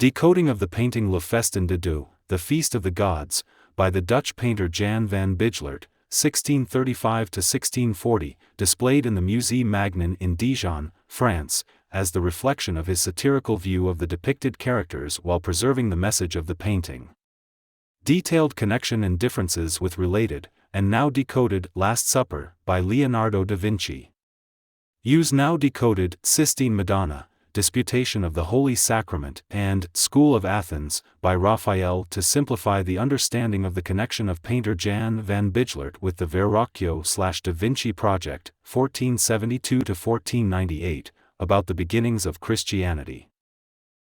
Decoding of the painting Le Festin de Dieu, The Feast of the Gods, by the Dutch painter Jan van Bijlert, 1635–1640, displayed in the Musée Magnin in Dijon, France, as the reflection of his satirical view of the depicted characters while preserving the message of the painting. Detailed connection and differences with related, and now decoded, Last Supper, by Leonardo da Vinci. Use now decoded, Sistine Madonna, Disputation of the Holy Sacrament, and School of Athens, by Raphael to simplify the understanding of the connection of painter Jan van Bijlert with the Verrocchio/Da Vinci project, 1472–1498, about the beginnings of Christianity.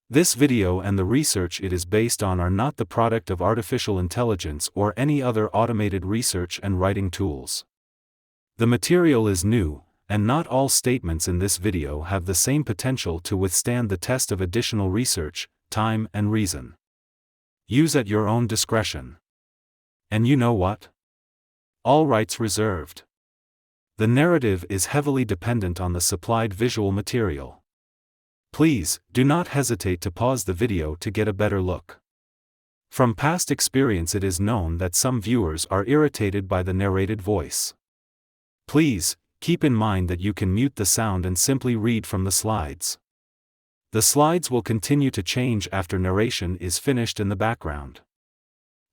This video and the research it is based on are not the product of artificial intelligence or any other automated research and writing tools. The material is new, and not all statements in this video have the same potential to withstand the test of additional research, time and reason. Use at your own discretion. And you know what? All rights reserved. The narrative is heavily dependent on the supplied visual material. Please, do not hesitate to pause the video to get a better look. From past experience it is known that some viewers are irritated by the narrated voice. Please, keep in mind that you can mute the sound and simply read from the slides. The slides will continue to change after narration is finished in the background.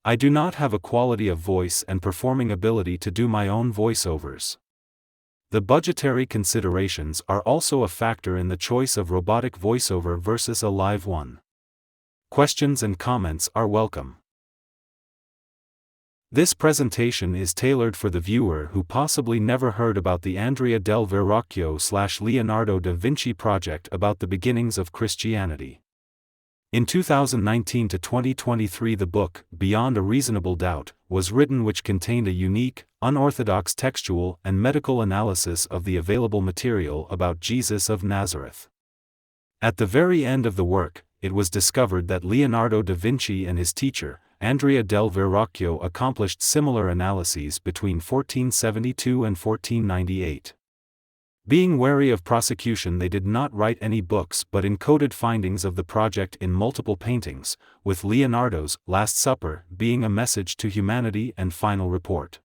I do not have a quality of voice and performing ability to do my own voiceovers. The budgetary considerations are also a factor in the choice of robotic voiceover versus a live one. Questions and comments are welcome. This presentation is tailored for the viewer who possibly never heard about the Andrea del Verrocchio/Leonardo da Vinci project about the beginnings of Christianity. In 2019–2023 the book, Beyond a Reasonable Doubt, was written, which contained a unique, unorthodox textual and medical analysis of the available material about Jesus of Nazareth. At the very end of the work, it was discovered that Leonardo da Vinci and his teacher, Andrea del Verrocchio, accomplished similar analyses between 1472 and 1498. Being wary of prosecution, they did not write any books but encoded findings of the project in multiple paintings, with Leonardo's Last Supper being a message to humanity and final report.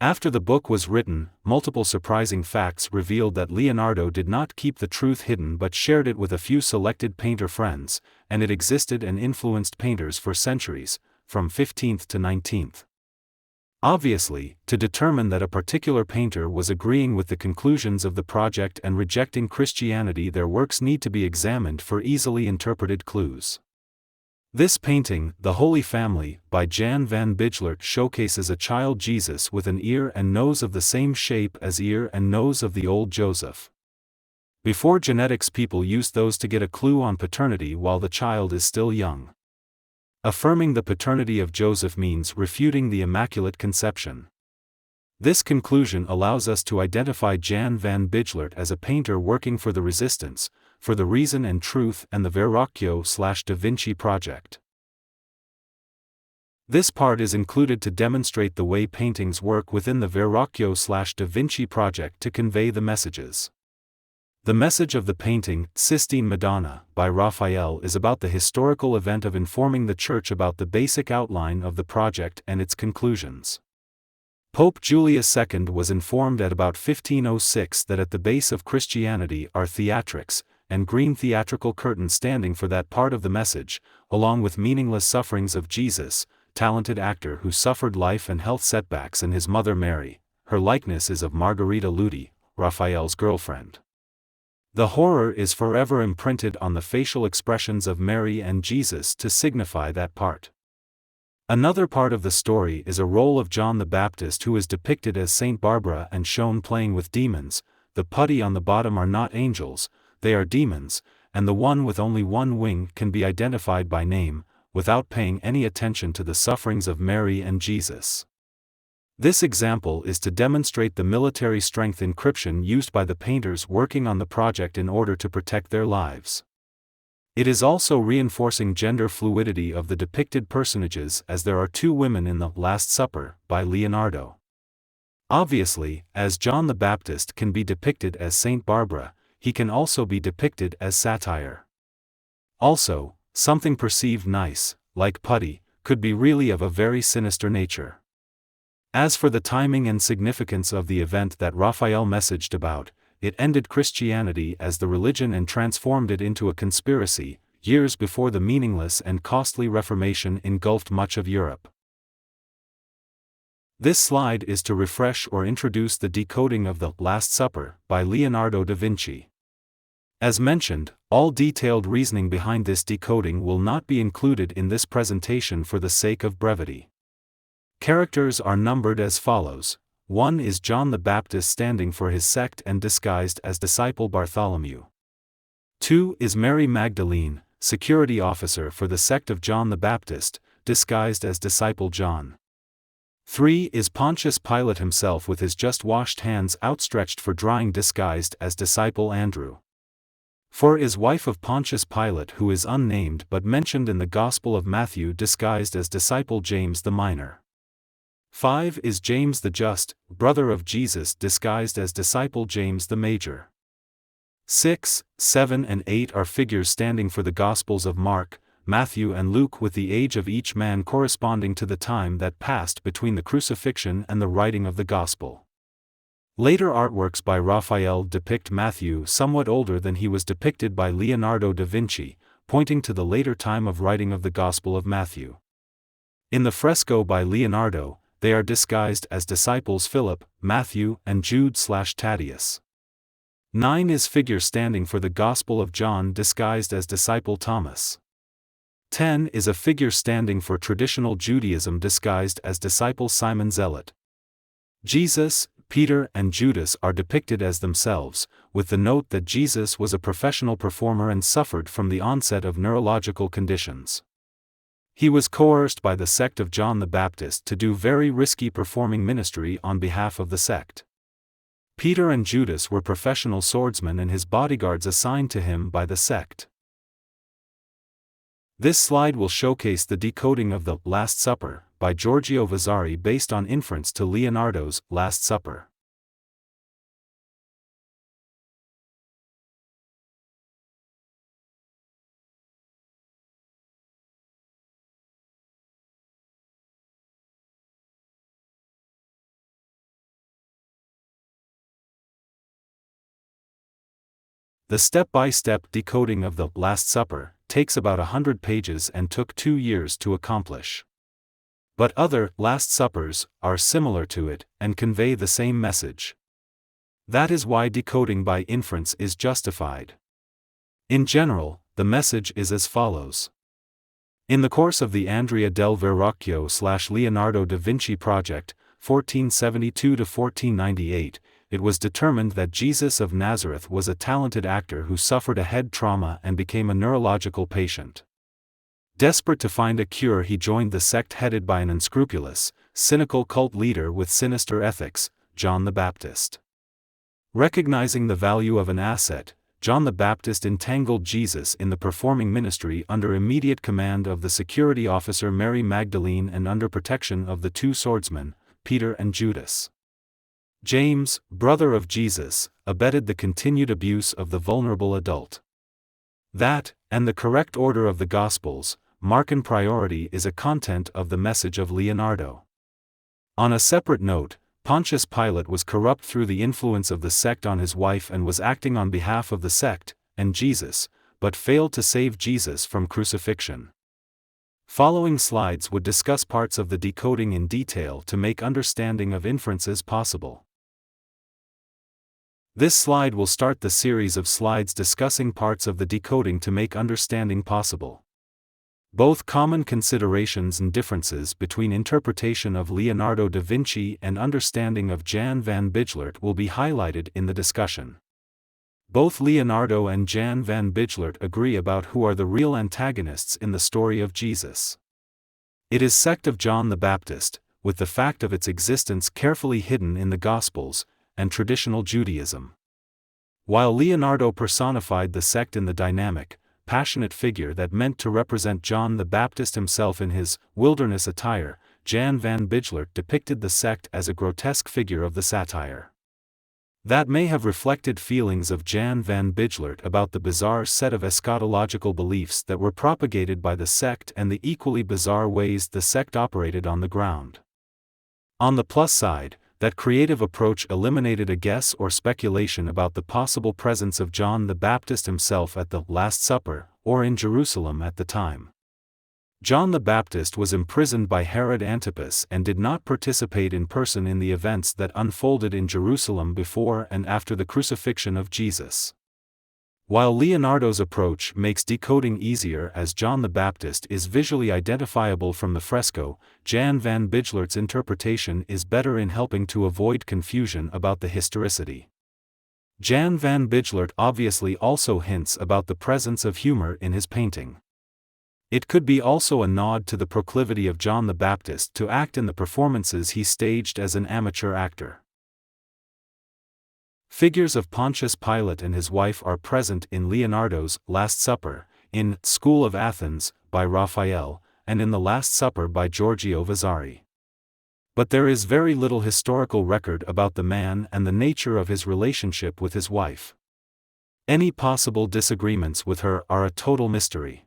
After the book was written, multiple surprising facts revealed that Leonardo did not keep the truth hidden but shared it with a few selected painter friends, and it existed and influenced painters for centuries, from 15th to 19th. Obviously, to determine that a particular painter was agreeing with the conclusions of the project and rejecting Christianity, their works need to be examined for easily interpreted clues. This painting, The Holy Family, by Jan van Bijlert, showcases a child Jesus with an ear and nose of the same shape as ear and nose of the old Joseph. Before genetics, people used those to get a clue on paternity while the child is still young. Affirming the paternity of Joseph means refuting the Immaculate Conception. This conclusion allows us to identify Jan van Bijlert as a painter working for the resistance, for the reason and truth, and the Verrocchio/Da Vinci project. This part is included to demonstrate the way paintings work within the Verrocchio/Da Vinci project to convey the messages. The message of the painting, Sistine Madonna, by Raphael, is about the historical event of informing the Church about the basic outline of the project and its conclusions. Pope Julius II was informed at about 1506 that at the base of Christianity are theatrics, and green theatrical curtains standing for that part of the message, along with meaningless sufferings of Jesus, talented actor who suffered life and health setbacks, and his mother Mary. Her likeness is of Margherita Ludi, Raphael's girlfriend. The horror is forever imprinted on the facial expressions of Mary and Jesus to signify that part. Another part of the story is a role of John the Baptist, who is depicted as Saint Barbara and shown playing with demons. The putty on the bottom are not angels, they are demons, and the one with only one wing can be identified by name, without paying any attention to the sufferings of Mary and Jesus. This example is to demonstrate the military strength encryption used by the painters working on the project in order to protect their lives. It is also reinforcing gender fluidity of the depicted personages, as there are two women in the Last Supper, by Leonardo. Obviously, as John the Baptist can be depicted as Saint Barbara, he can also be depicted as satire. Also, something perceived nice, like putty, could be really of a very sinister nature. As for the timing and significance of the event that Raphael messaged about, it ended Christianity as the religion and transformed it into a conspiracy, years before the meaningless and costly Reformation engulfed much of Europe. This slide is to refresh or introduce the decoding of the Last Supper by Leonardo da Vinci. As mentioned, all detailed reasoning behind this decoding will not be included in this presentation for the sake of brevity. Characters are numbered as follows. 1 is John the Baptist standing for his sect and disguised as disciple Bartholomew. 2 is Mary Magdalene, security officer for the sect of John the Baptist, disguised as disciple John. 3 is Pontius Pilate himself with his just-washed hands outstretched for drying disguised as disciple Andrew. 4 is wife of Pontius Pilate who is unnamed but mentioned in the Gospel of Matthew disguised as disciple James the Minor. 5 is James the Just, brother of Jesus disguised as disciple James the Major. 6, 7 and 8 are figures standing for the Gospels of Mark, Matthew and Luke with the age of each man corresponding to the time that passed between the crucifixion and the writing of the Gospel. Later artworks by Raphael depict Matthew somewhat older than he was depicted by Leonardo da Vinci, pointing to the later time of writing of the Gospel of Matthew. In the fresco by Leonardo, they are disguised as disciples Philip, Matthew and Jude/Thaddeus. 9 is figure standing for the Gospel of John disguised as disciple Thomas. 10 is a figure standing for traditional Judaism disguised as disciple Simon Zealot. Jesus, Peter and Judas are depicted as themselves, with the note that Jesus was a professional performer and suffered from the onset of neurological conditions. He was coerced by the sect of John the Baptist to do very risky performing ministry on behalf of the sect. Peter and Judas were professional swordsmen and his bodyguards assigned to him by the sect. This slide will showcase the decoding of the Last Supper by Giorgio Vasari based on inference to Leonardo's Last Supper. The step-by-step decoding of the Last Supper takes about 100 pages and took 2 years to accomplish. But other Last Suppers are similar to it and convey the same message. That is why decoding by inference is justified. In general, the message is as follows. In the course of the Andrea del Verrocchio/Leonardo da Vinci project, 1472 to 1498, it was determined that Jesus of Nazareth was a talented actor who suffered a head trauma and became a neurological patient. Desperate to find a cure, he joined the sect headed by an unscrupulous, cynical cult leader with sinister ethics, John the Baptist. Recognizing the value of an asset, John the Baptist entangled Jesus in the performing ministry under immediate command of the security officer Mary Magdalene and under protection of the 2 swordsmen, Peter and Judas. James, brother of Jesus, abetted the continued abuse of the vulnerable adult. That, and the correct order of the Gospels, Markan priority is a content of the message of Leonardo. On a separate note, Pontius Pilate was corrupt through the influence of the sect on his wife and was acting on behalf of the sect, and Jesus, but failed to save Jesus from crucifixion. Following slides would discuss parts of the decoding in detail to make understanding of inferences possible. This slide will start the series of slides discussing parts of the decoding to make understanding possible. Both common considerations and differences between interpretation of Leonardo da Vinci and understanding of Jan van Bijlert will be highlighted in the discussion. Both Leonardo and Jan van Bijlert agree about who are the real antagonists in the story of Jesus. It is sect of John the Baptist, with the fact of its existence carefully hidden in the Gospels, and traditional Judaism. While Leonardo personified the sect in the dynamic, passionate figure that meant to represent John the Baptist himself in his wilderness attire, Jan van Bijlert depicted the sect as a grotesque figure of the satire. That may have reflected feelings of Jan van Bijlert about the bizarre set of eschatological beliefs that were propagated by the sect and the equally bizarre ways the sect operated on the ground. On the plus side, that creative approach eliminated a guess or speculation about the possible presence of John the Baptist himself at the Last Supper, or in Jerusalem at the time. John the Baptist was imprisoned by Herod Antipas and did not participate in person in the events that unfolded in Jerusalem before and after the crucifixion of Jesus. While Leonardo's approach makes decoding easier as John the Baptist is visually identifiable from the fresco, Jan van Bijlert's interpretation is better in helping to avoid confusion about the historicity. Jan van Bijlert obviously also hints about the presence of humor in his painting. It could be also a nod to the proclivity of John the Baptist to act in the performances he staged as an amateur actor. Figures of Pontius Pilate and his wife are present in Leonardo's Last Supper, in School of Athens, by Raphael, and in the Last Supper by Giorgio Vasari. But there is very little historical record about the man and the nature of his relationship with his wife. Any possible disagreements with her are a total mystery.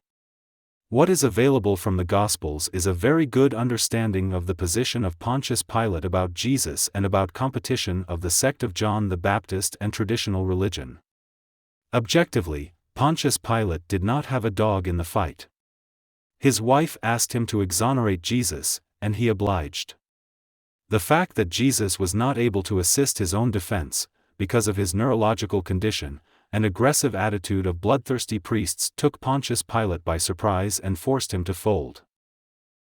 What is available from the Gospels is a very good understanding of the position of Pontius Pilate about Jesus and about competition of the sect of John the Baptist and traditional religion. Objectively, Pontius Pilate did not have a dog in the fight. His wife asked him to exonerate Jesus, and he obliged. The fact that Jesus was not able to assist his own defense, because of his neurological condition, an aggressive attitude of bloodthirsty priests took Pontius Pilate by surprise and forced him to fold.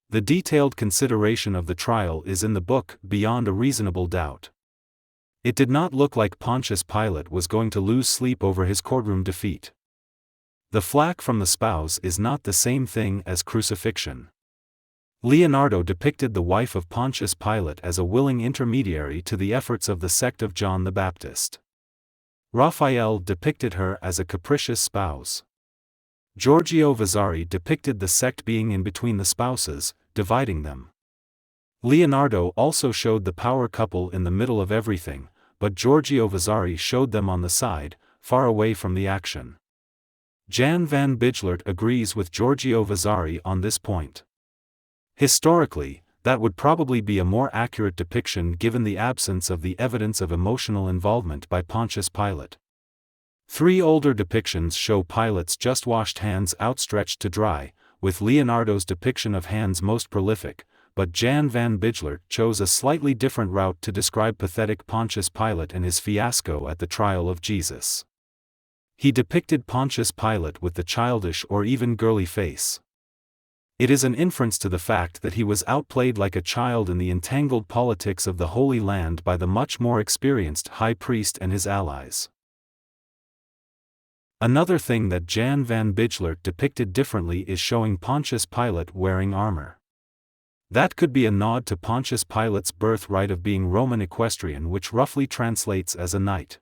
The detailed consideration of the trial is in the book Beyond a Reasonable Doubt. It did not look like Pontius Pilate was going to lose sleep over his courtroom defeat. The flack from the spouse is not the same thing as crucifixion. Leonardo depicted the wife of Pontius Pilate as a willing intermediary to the efforts of the sect of John the Baptist. Raphael depicted her as a capricious spouse. Giorgio Vasari depicted the sect being in between the spouses, dividing them. Leonardo also showed the power couple in the middle of everything, but Giorgio Vasari showed them on the side, far away from the action. Jan van Bijlert agrees with Giorgio Vasari on this point. Historically, that would probably be a more accurate depiction given the absence of the evidence of emotional involvement by Pontius Pilate. 3 older depictions show Pilate's just-washed hands outstretched to dry, with Leonardo's depiction of hands most prolific, but Jan van Bijlert chose a slightly different route to describe pathetic Pontius Pilate and his fiasco at the trial of Jesus. He depicted Pontius Pilate with the childish or even girly face. It is an inference to the fact that he was outplayed like a child in the entangled politics of the Holy Land by the much more experienced high priest and his allies. Another thing that Jan van Bijlert depicted differently is showing Pontius Pilate wearing armor. That could be a nod to Pontius Pilate's birthright of being Roman equestrian, which roughly translates as a knight.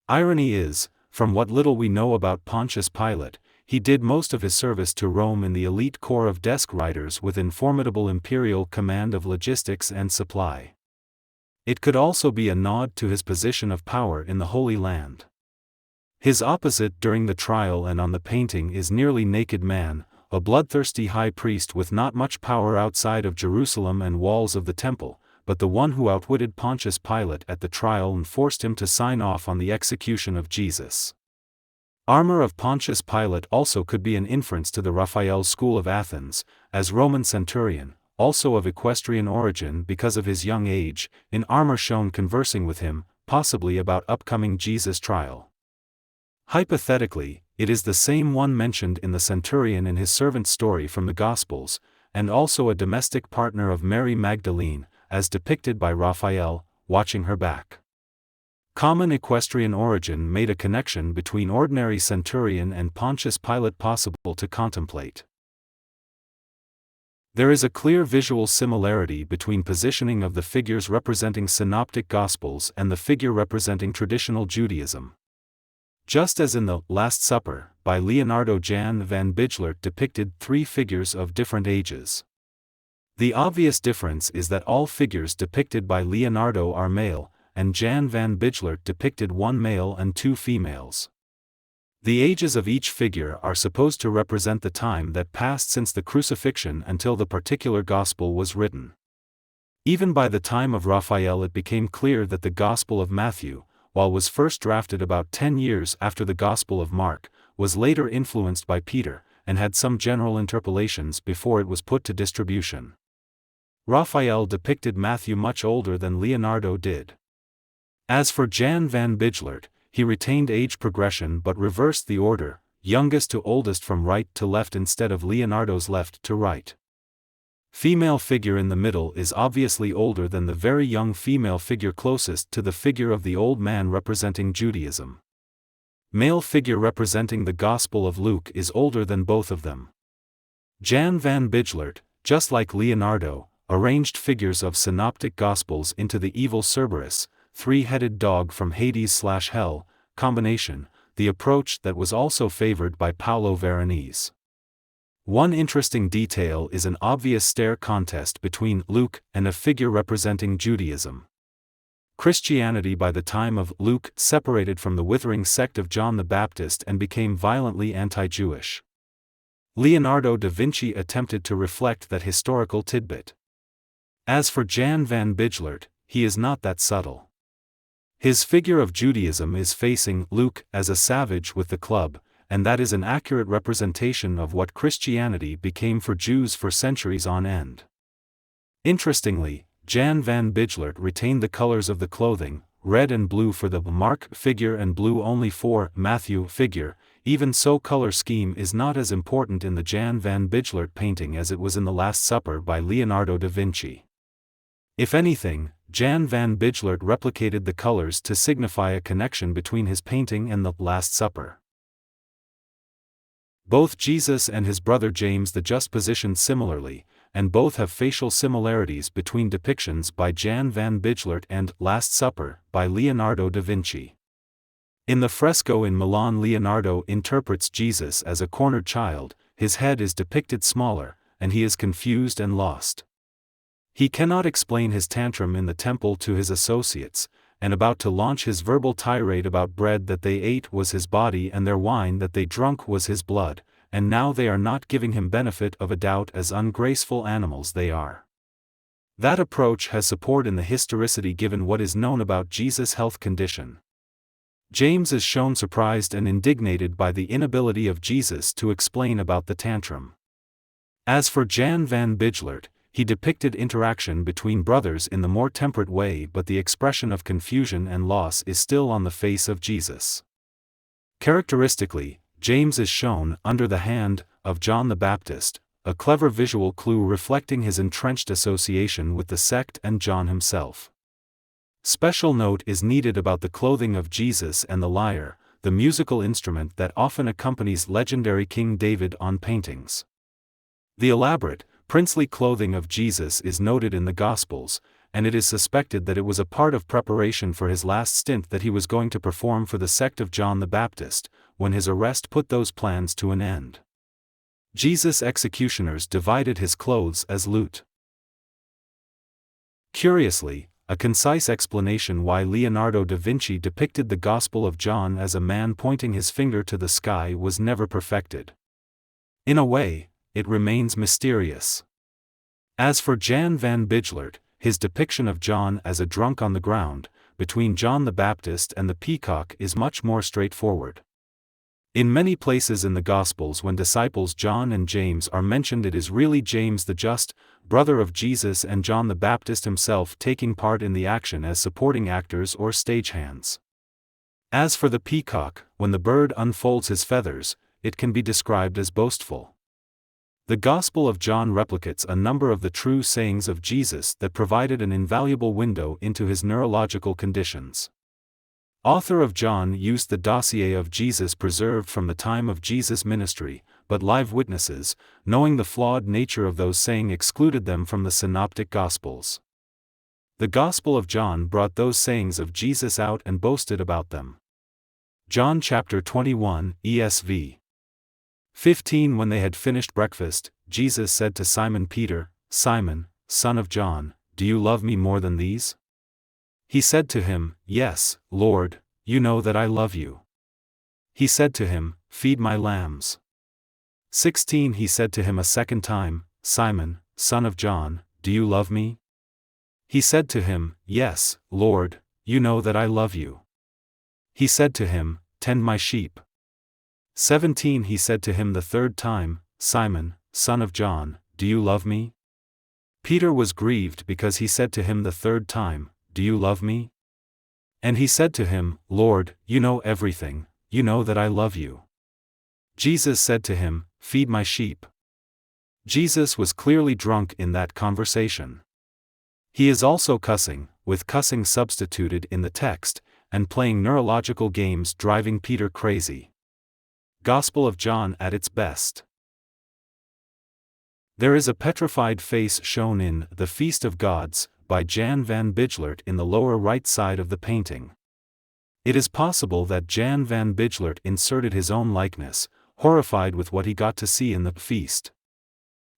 Irony is, from what little we know about Pontius Pilate, he did most of his service to Rome in the elite corps of desk riders within formidable imperial command of logistics and supply. It could also be a nod to his position of power in the Holy Land. His opposite during the trial and on the painting is nearly naked man, a bloodthirsty high priest with not much power outside of Jerusalem and walls of the temple, but the one who outwitted Pontius Pilate at the trial and forced him to sign off on the execution of Jesus. Armor of Pontius Pilate also could be an inference to the Raphael school of Athens, as Roman centurion, also of equestrian origin because of his young age, in armor shown conversing with him, possibly about upcoming Jesus' trial. Hypothetically, it is the same one mentioned in the centurion in his servant story from the Gospels, and also a domestic partner of Mary Magdalene, as depicted by Raphael, watching her back. Common equestrian origin made a connection between ordinary centurion and Pontius Pilate possible to contemplate. There is a clear visual similarity between positioning of the figures representing synoptic Gospels and the figure representing traditional Judaism. Just as in the Last Supper, by Leonardo, Jan van Bijlert depicted 3 figures of different ages. The obvious difference is that all figures depicted by Leonardo are male, and Jan van Bijlert depicted 1 male and 2 females. The ages of each figure are supposed to represent the time that passed since the crucifixion until the particular Gospel was written. Even by the time of Raphael it became clear that the Gospel of Matthew, while was first drafted about 10 years after the Gospel of Mark, was later influenced by Peter, and had some general interpolations before it was put to distribution. Raphael depicted Matthew much older than Leonardo did. As for Jan van Bijlert, he retained age progression but reversed the order, youngest to oldest from right to left instead of Leonardo's left to right. Female figure in the middle is obviously older than the very young female figure closest to the figure of the old man representing Judaism. Male figure representing the Gospel of Luke is older than both of them. Jan van Bijlert, just like Leonardo, arranged figures of synoptic Gospels into the evil Cerberus, 3-headed dog from Hades/Hell, combination, the approach that was also favored by Paolo Veronese. One interesting detail is an obvious stare contest between Luke and a figure representing Judaism. Christianity by the time of Luke separated from the withering sect of John the Baptist and became violently anti-Jewish. Leonardo da Vinci attempted to reflect that historical tidbit. As for Jan van Bijlert, he is not that subtle. His figure of Judaism is facing Luke as a savage with the club, and that is an accurate representation of what Christianity became for Jews for centuries on end. Interestingly, Jan van Bijlert retained the colors of the clothing, red and blue for the Mark figure and blue only for Matthew figure. Even so, color scheme is not as important in the Jan van Bijlert painting as it was in the Last Supper by Leonardo da Vinci. If anything, Jan van Bijlert replicated the colors to signify a connection between his painting and the Last Supper. Both Jesus and his brother James the Just positioned similarly, and both have facial similarities between depictions by Jan van Bijlert and Last Supper by Leonardo da Vinci. In the fresco in Milan, Leonardo interprets Jesus as a cornered child, his head is depicted smaller, and he is confused and lost. He cannot explain his tantrum in the temple to his associates, and about to launch his verbal tirade about bread that they ate was his body and their wine that they drunk was his blood, and now they are not giving him benefit of a doubt as ungraceful animals they are. That approach has support in the historicity given what is known about Jesus' health condition. James is shown surprised and indignated by the inability of Jesus to explain about the tantrum. As for Jan van Bijlert, he depicted interaction between brothers in the more temperate way, but the expression of confusion and loss is still on the face of Jesus. Characteristically, James is shown under the hand of John the Baptist, a clever visual clue reflecting his entrenched association with the sect and John himself. Special note is needed about the clothing of Jesus and the lyre, the musical instrument that often accompanies legendary King David on paintings. The elaborate, princely clothing of Jesus is noted in the Gospels, and it is suspected that it was a part of preparation for his last stint that he was going to perform for the sect of John the Baptist, when his arrest put those plans to an end. Jesus' executioners divided his clothes as loot. Curiously, a concise explanation why Leonardo da Vinci depicted the Gospel of John as a man pointing his finger to the sky was never perfected. In a way, it remains mysterious. As for Jan van Bijlert, his depiction of John as a drunk on the ground, between John the Baptist and the peacock is much more straightforward. In many places in the Gospels when disciples John and James are mentioned, it is really James the Just, brother of Jesus, and John the Baptist himself taking part in the action as supporting actors or stagehands. As for the peacock, when the bird unfolds his feathers, it can be described as boastful. The Gospel of John replicates a number of the true sayings of Jesus that provided an invaluable window into his neurological conditions. Author of John used the dossier of Jesus preserved from the time of Jesus' ministry, but live witnesses, knowing the flawed nature of those sayings, excluded them from the synoptic Gospels. The Gospel of John brought those sayings of Jesus out and boasted about them. John chapter 21, ESV. 15. When they had finished breakfast, Jesus said to Simon Peter, "Simon, son of John, do you love me more than these?" He said to him, Yes, Lord, you know that I love you. He said to him, Feed my lambs. 16 He said to him a second time, Simon, son of John, do you love me? He said to him, Yes, Lord, you know that I love you. He said to him, Tend my sheep. 17 He said to him the third time, Simon, son of John, do you love me? Peter was grieved because he said to him the third time, Do you love me? And he said to him, Lord, you know everything, you know that I love you. Jesus said to him, Feed my sheep. Jesus was clearly drunk in that conversation. He is also cussing, with cussing substituted in the text, and playing neurological games driving Peter crazy. Gospel of John at its best. There is a petrified face shown in The Feast of Gods, by Jan van Bijlert in the lower right side of the painting. It is possible that Jan van Bijlert inserted his own likeness, horrified with what he got to see in the feast.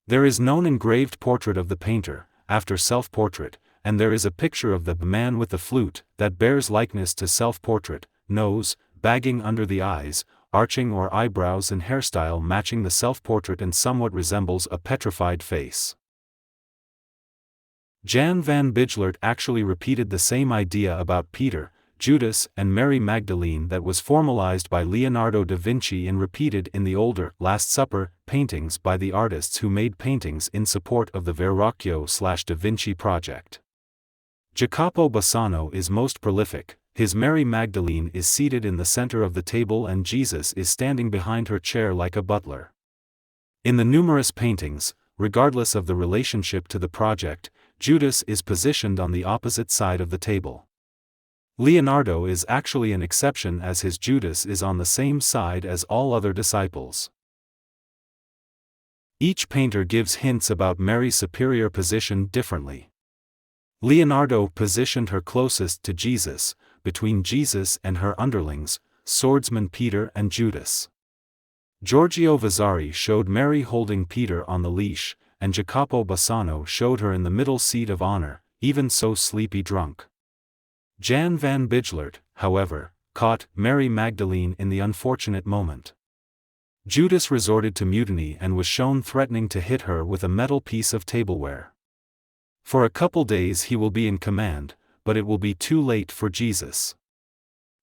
There is no engraved portrait of the painter, after self-portrait, and there is a picture of the man with the flute, that bears likeness to self-portrait, nose, bagging under the eyes, arching or eyebrows and hairstyle matching the self-portrait and somewhat resembles a petrified face. Jan van Bijlert actually repeated the same idea about Peter, Judas and Mary Magdalene that was formalized by Leonardo da Vinci and repeated in the older Last Supper paintings by the artists who made paintings in support of the Verrocchio/Da Vinci project. Jacopo Bassano is most prolific. His Mary Magdalene is seated in the center of the table and Jesus is standing behind her chair like a butler. In the numerous paintings, regardless of the relationship to the project, Judas is positioned on the opposite side of the table. Leonardo is actually an exception as his Judas is on the same side as all other disciples. Each painter gives hints about Mary's superior position differently. Leonardo positioned her closest to Jesus, between Jesus and her underlings, swordsman Peter and Judas. Giorgio Vasari showed Mary holding Peter on the leash, and Jacopo Bassano showed her in the middle seat of honor, even so sleepy drunk. Jan van Bijlert, however, caught Mary Magdalene in the unfortunate moment. Judas resorted to mutiny and was shown threatening to hit her with a metal piece of tableware. For a couple days he will be in command, but it will be too late for Jesus.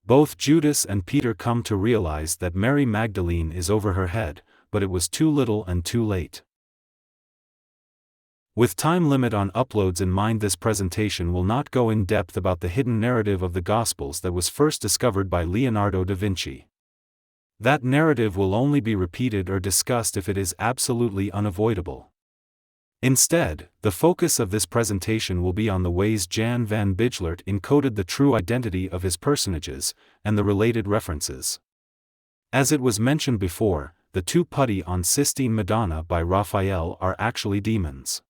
Both Judas and Peter come to realize that Mary Magdalene is over her head, but it was too little and too late. With time limit on uploads in mind, this presentation will not go in depth about the hidden narrative of the Gospels that was first discovered by Leonardo da Vinci. That narrative will only be repeated or discussed if it is absolutely unavoidable. Instead, the focus of this presentation will be on the ways Jan van Bijlert encoded the true identity of his personages, and the related references. As it was mentioned before, the two putti on Sistine Madonna by Raphael are actually demons.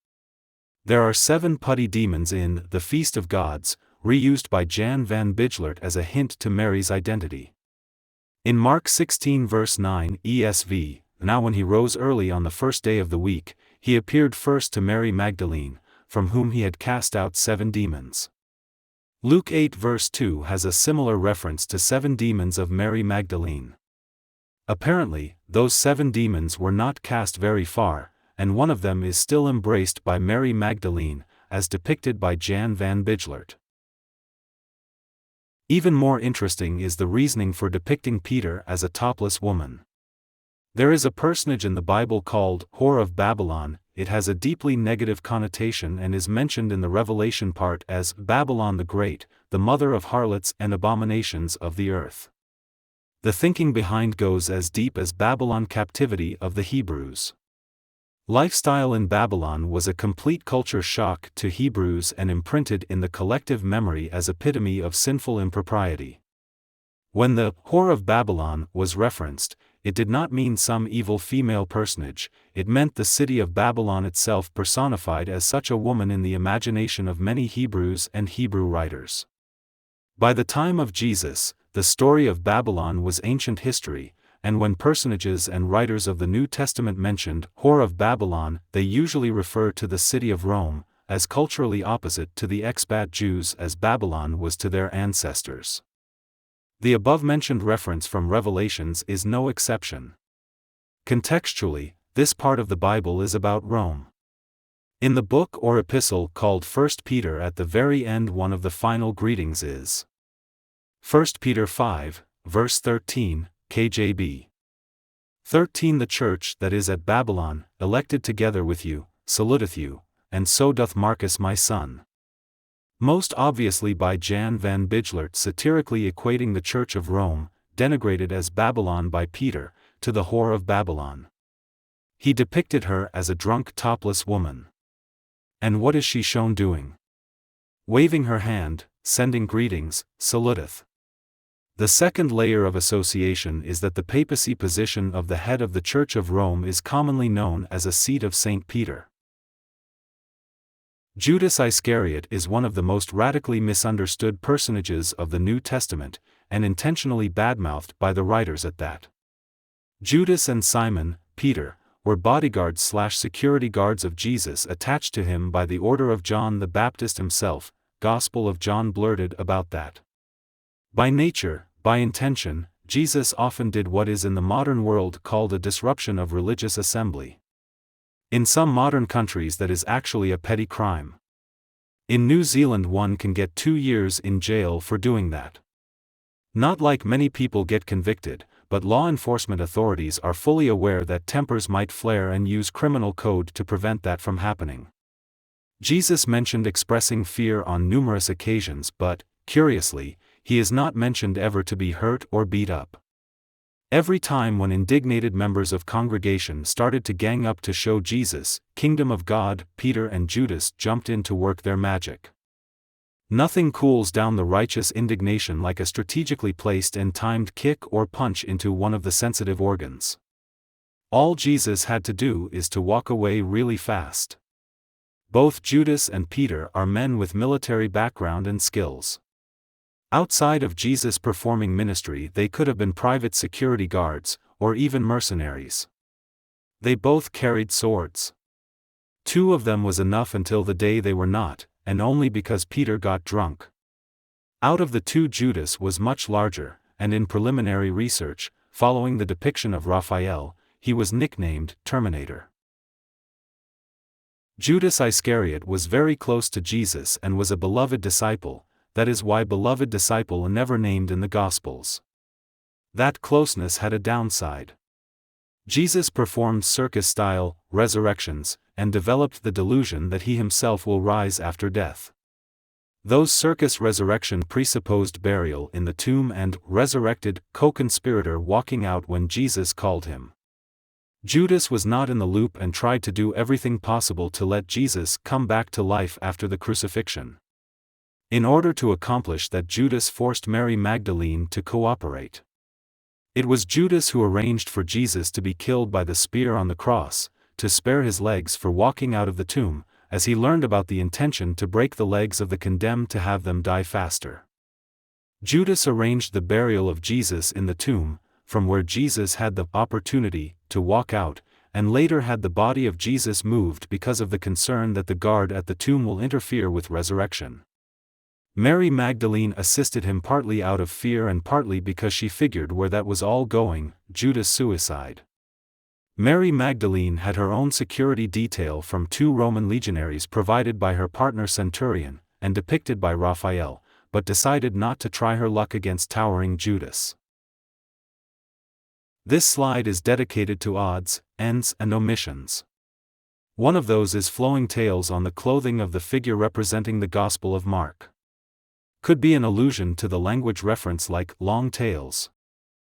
There are 7 putti demons in The Feast of Gods, reused by Jan van Bijlert as a hint to Mary's identity. In Mark 16 verse 9 ESV, now when he rose early on the first day of the week, he appeared first to Mary Magdalene, from whom he had cast out 7 demons. Luke 8 verse 2 has a similar reference to 7 demons of Mary Magdalene. Apparently, those 7 demons were not cast very far, and one of them is still embraced by Mary Magdalene, as depicted by Jan van Bijlert. Even more interesting is the reasoning for depicting Peter as a topless woman. There is a personage in the Bible called Whore of Babylon. It has a deeply negative connotation and is mentioned in the Revelation part as Babylon the Great, the mother of harlots and abominations of the earth. The thinking behind goes as deep as Babylon captivity of the Hebrews. Lifestyle in Babylon was a complete culture shock to Hebrews and imprinted in the collective memory as epitome of sinful impropriety. When the Whore of Babylon was referenced, it did not mean some evil female personage, it meant the city of Babylon itself personified as such a woman in the imagination of many Hebrews and Hebrew writers. By the time of Jesus, the story of Babylon was ancient history, and when personages and writers of the New Testament mentioned Whore of Babylon, they usually refer to the city of Rome, as culturally opposite to the expat Jews as Babylon was to their ancestors. The above-mentioned reference from Revelations is no exception. Contextually, this part of the Bible is about Rome. In the book or epistle called 1 Peter, at the very end, one of the final greetings is 1 Peter 5, verse 13, KJB. 13 The church that is at Babylon, elected together with you, saluteth you, and so doth Marcus my son. Most obviously by Jan van Bijlert satirically equating the Church of Rome, denigrated as Babylon by Peter, to the whore of Babylon. He depicted her as a drunk topless woman. And what is she shown doing? Waving her hand, sending greetings, saluteth. The second layer of association is that the papacy position of the head of the Church of Rome is commonly known as a seat of St. Peter. Judas Iscariot is one of the most radically misunderstood personages of the New Testament, and intentionally badmouthed by the writers at that. Judas and Simon, Peter, were bodyguards/security guards of Jesus attached to him by the order of John the Baptist himself. Gospel of John blurted about that. By nature, by intention, Jesus often did what is in the modern world called a disruption of religious assembly. In some modern countries that is actually a petty crime. In New Zealand one can get 2 years in jail for doing that. Not like many people get convicted, but law enforcement authorities are fully aware that tempers might flare and use criminal code to prevent that from happening. Jesus mentioned expressing fear on numerous occasions, but, curiously, he is not mentioned ever to be hurt or beat up. Every time when indignated members of congregation started to gang up to show Jesus, kingdom of God, Peter and Judas jumped in to work their magic. Nothing cools down the righteous indignation like a strategically placed and timed kick or punch into one of the sensitive organs. All Jesus had to do is to walk away really fast. Both Judas and Peter are men with military background and skills. Outside of Jesus' performing ministry, they could have been private security guards, or even mercenaries. They both carried swords. 2 of them was enough until the day they were not, and only because Peter got drunk. Out of the 2, Judas was much larger, and in preliminary research, following the depiction of Raphael, he was nicknamed Terminator. Judas Iscariot was very close to Jesus and was a beloved disciple. That is why beloved disciple never named in the Gospels. That closeness had a downside. Jesus performed circus-style resurrections, and developed the delusion that he himself will rise after death. Those circus resurrection presupposed burial in the tomb and resurrected co-conspirator walking out when Jesus called him. Judas was not in the loop and tried to do everything possible to let Jesus come back to life after the crucifixion. In order to accomplish that, Judas forced Mary Magdalene to cooperate. It was Judas who arranged for Jesus to be killed by the spear on the cross, to spare his legs for walking out of the tomb, as he learned about the intention to break the legs of the condemned to have them die faster. Judas arranged the burial of Jesus in the tomb, from where Jesus had the opportunity to walk out, and later had the body of Jesus moved because of the concern that the guard at the tomb will interfere with resurrection. Mary Magdalene assisted him partly out of fear and partly because she figured where that was all going, Judas' suicide. Mary Magdalene had her own security detail from 2 Roman legionaries provided by her partner Centurion, and depicted by Raphael, but decided not to try her luck against towering Judas. This slide is dedicated to odds, ends and omissions. One of those is flowing tails on the clothing of the figure representing the Gospel of Mark. Could be an allusion to the language reference like long tails.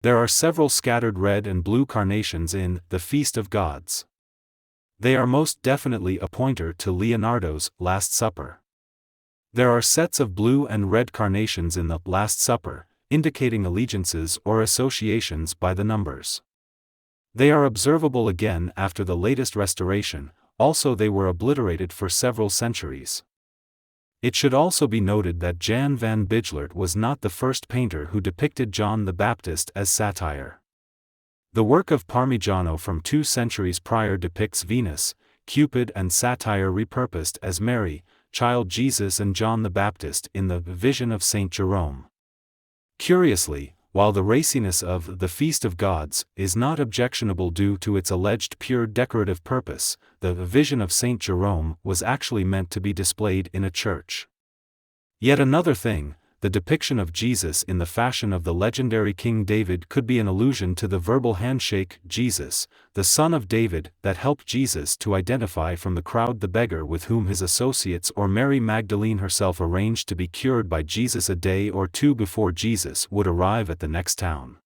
There are several scattered red and blue carnations in The Feast of Gods. They are most definitely a pointer to Leonardo's Last Supper. There are sets of blue and red carnations in the Last Supper, indicating allegiances or associations by the numbers. They are observable again after the latest restoration, also they were obliterated for several centuries. It should also be noted that Jan van Bijlert was not the first painter who depicted John the Baptist as satire. The work of Parmigiano from 2 centuries prior depicts Venus, Cupid and satire repurposed as Mary, child Jesus and John the Baptist in the Vision of Saint Jerome. Curiously, while the raciness of the Feast of Gods is not objectionable due to its alleged pure decorative purpose, the Vision of Saint Jerome was actually meant to be displayed in a church. Yet another thing, the depiction of Jesus in the fashion of the legendary King David could be an allusion to the verbal handshake Jesus, the son of David, that helped Jesus to identify from the crowd the beggar with whom his associates or Mary Magdalene herself arranged to be cured by Jesus a day or two before Jesus would arrive at the next town.